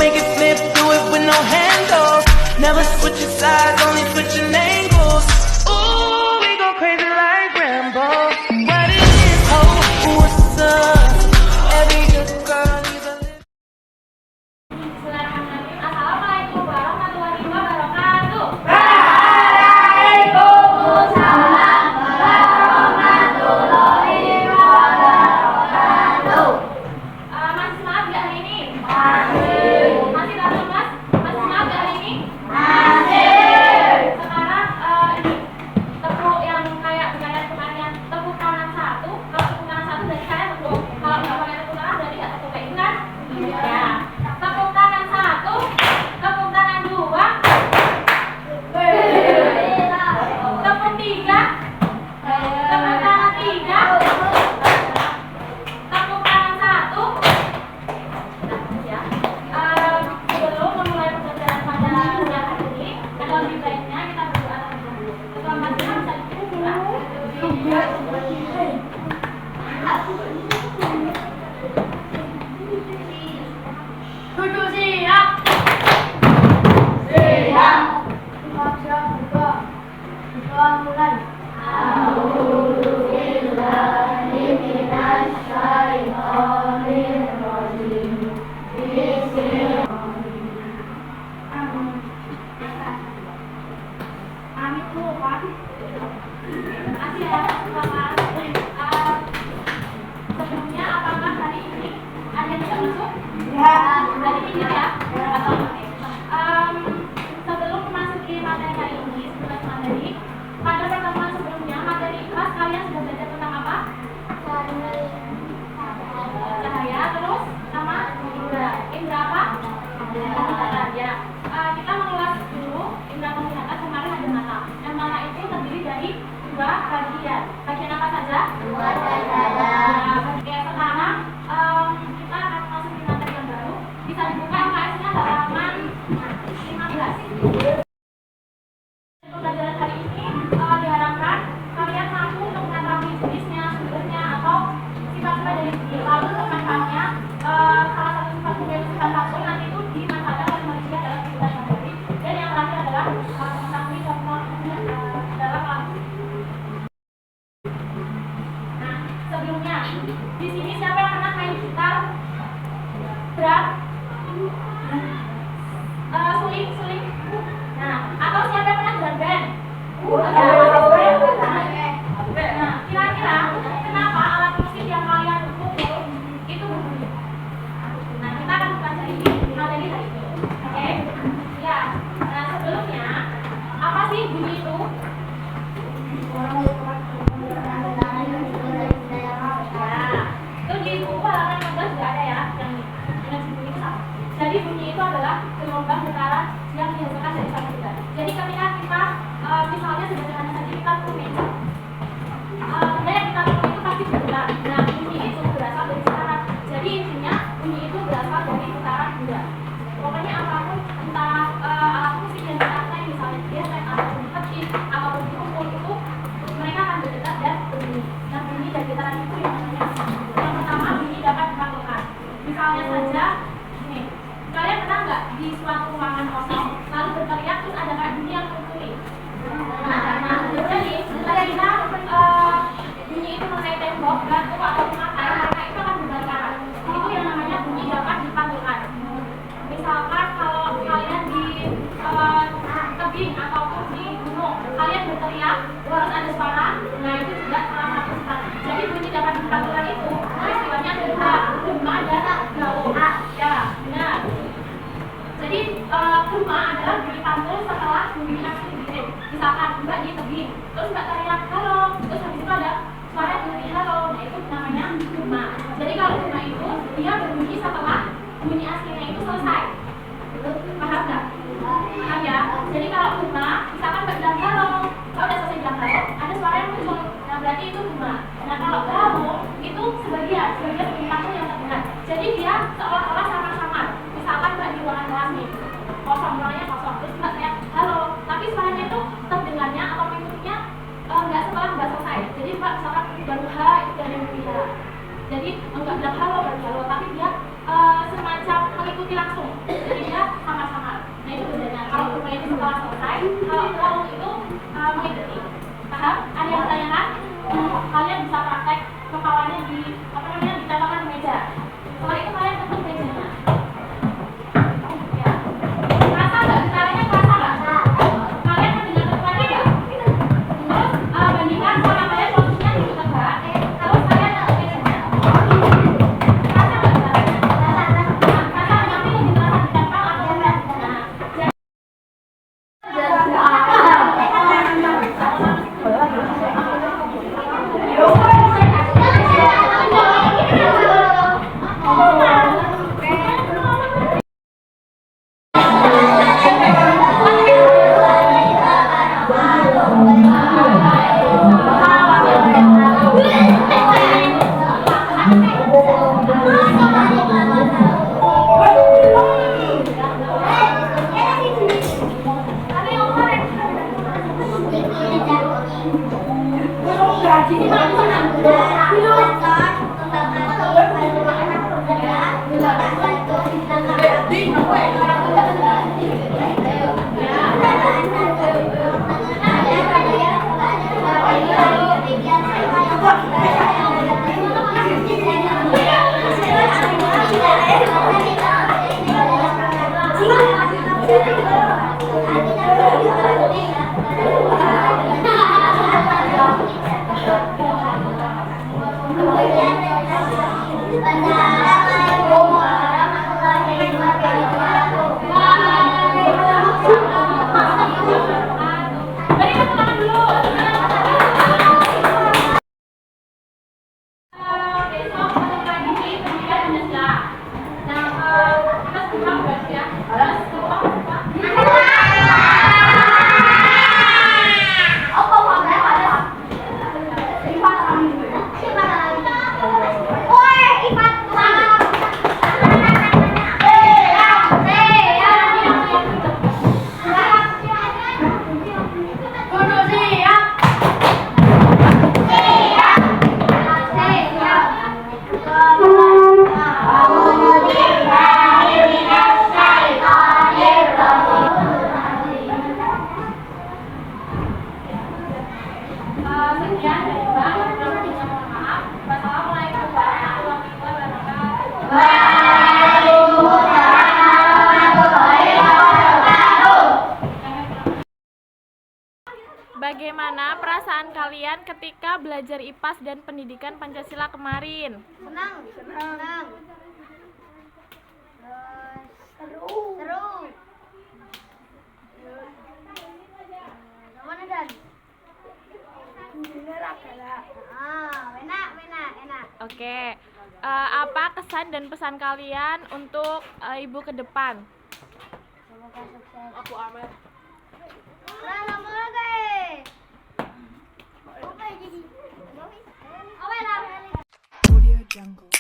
make it flip, do it with no handles. Never switching sides, only switching angles. Ooh, we go crazy like Rambo. What it is, ho, what's up? Every good girl needs a little. Assalamualaikum warahmatullahi wabarakatuh. Waalaikumsalam warahmatullahi wabarakatuh. Masih semangat gak hari ini? Masih. Masih takut mas? Masih semangat gak hari ini? Masih. Sekarang ini tepuk yang kayak kemarin tepuk tangan satu. Kalau tepuk tangan satu berarti kalian tepuk. Kalau nggak pakai tepuk tangan berarti nggak tepuk kayak gitu kan? Iya. Tepuk tangan satu, tepuk tangan dua, tepuk tiga, tepuk tangan tiga, tepuk tangan satu. Ya. Sebelum memulai pembelajaran pada siang hari ini, ada lebih baiknya kita berdoa terlebih dahulu. Ketua Masjid bisa dibuka. Duduk siap. Siap. Doa mulai. Amin Bu, Pak. Makasih ya, Bapak. Sebelumnya apakah hari ini ada yang tidak masuk? Ya. Hari ini ya? Atau sebelum memasuki materi hari ini, 11 materi, pada pertemuan sebelumnya, materi kelas kalian sudah belajar tentang apa? Cahaya, terus sama indra. Indra apa? Penglihatan, ya. Kita mengulas dulu indra penglihatan. Kemarin ada mata. Yang mata itu terdiri dari dua bagian. Bagian apa saja? Dua saja. Oke, sekarang kita akan masuk di materi yang baru. Bisa dibuka MKS-nya halaman 15. Pembelajaran hari ini diharapkan kalian mampu untuk mengetahui jenisnya, sumbernya, atau sifat-sifat dari bumi. Lalu untuk manfaatnya, salah satu sifat bumi yang sifat langsung nanti itu dimanfaatkan oleh manusia dalam kehidupan sehari-hari. Dan yang terakhir adalah mengetahui contoh dalam lagu. Nah, sebelumnya di sini siapa yang pernah main gitar? Drum? Suling? Nah, atau siapa yang pernah drum band? Nah, kira-kira kenapa alat musik yang kalian pukul itu berbunyi? Nah, kita akan belajar ini materi hari ini. Oke? Ya. Nah, sebelumnya apa sih bunyi itu? Itu di buku halaman 15 juga ada ya, yang bunyi itu sama. Jadi bunyi itu adalah gelombang getaran yang dihasilkan dari satu benda. Jadi ketika kita misalnya sederhana saja kita pukul meja, benda yang kita pukul itu pasti bergetar. Nah, bunyi itu berasal dari getaran. Jadi intinya bunyi itu berasal dari getaran benda. Pokoknya apapun, entah alat musik yang kita pakai, misalnya gitar ataupun petik ataupun dipukul itu, mereka akan bergetar dan berbunyi. Nah, bunyi dan getaran itu yang namanya. Yang pertama, bunyi dapat dilakukan. Misalnya saja, ini, kalian pernah nggak di suatu ruangan kosong lalu berteriak terus ada kayak bunyi yang tertulis? Nah, jadi ketika bunyi itu mengenai tembok, batu atau lantai, maka itu akan bergetar. Itu yang namanya bunyi dapat dipantulkan. Misalkan kalau kalian di tebing ataupun di gunung, kalian berteriak terus ada suara, nah itu juga salah satu sifat. Jadi bunyi dapat dipantulkan itu istilahnya adalah gema dan gaul. Ya, benar. Jadi gema adalah bunyi pantul setelah bunyi asli dikirim. Misalkan mbak di tebing, terus mbak teriak halo, terus habis itu ada suara yang bunyi halo, nah itu namanya gema. Jadi kalau gema itu dia berbunyi setelah bunyi aslinya itu selesai. Paham nggak? Paham ya? Jadi kalau gema, misalkan mbak bilang halo, kalau udah selesai bilang halo, ada suara yang muncul, nah berarti itu gema. Nah kalau kamu itu sebagian bunyi pantul yang terdengar. Jadi dia seolah-olah samar-samar. Misalkan mbak di ruangan kelas nih, kosong, ruangannya kosong, terus mbak teriak halo, tapi suaranya itu terdengarnya atau mengikutinya nggak setelah mbak selesai. Jadi mbak misalkan baru ha itu dari Mulia. Jadi enggak bilang halo baru halo, tapi dia semacam mengikuti langsung. Jadi Beri tepuk tangan dulu. Besok masuk lagi di pendidikan Pancasila. Nah, Mas Kumang berarti ya. Mas Kumang apa? Sekian dari Mbak. Kurang lebihnya mohon maaf. Wassalamualaikum warahmatullahi wabarakatuh. Bagaimana perasaan kalian ketika belajar IPAS dan pendidikan Pancasila kemarin? Senang. Seru. Mana dan? Enak. Oke, apa kesan dan pesan kalian untuk ibu ke depan? Semoga sukses. Aku Ahmed. Oke, jadi. Oke lah. Audio Jungle.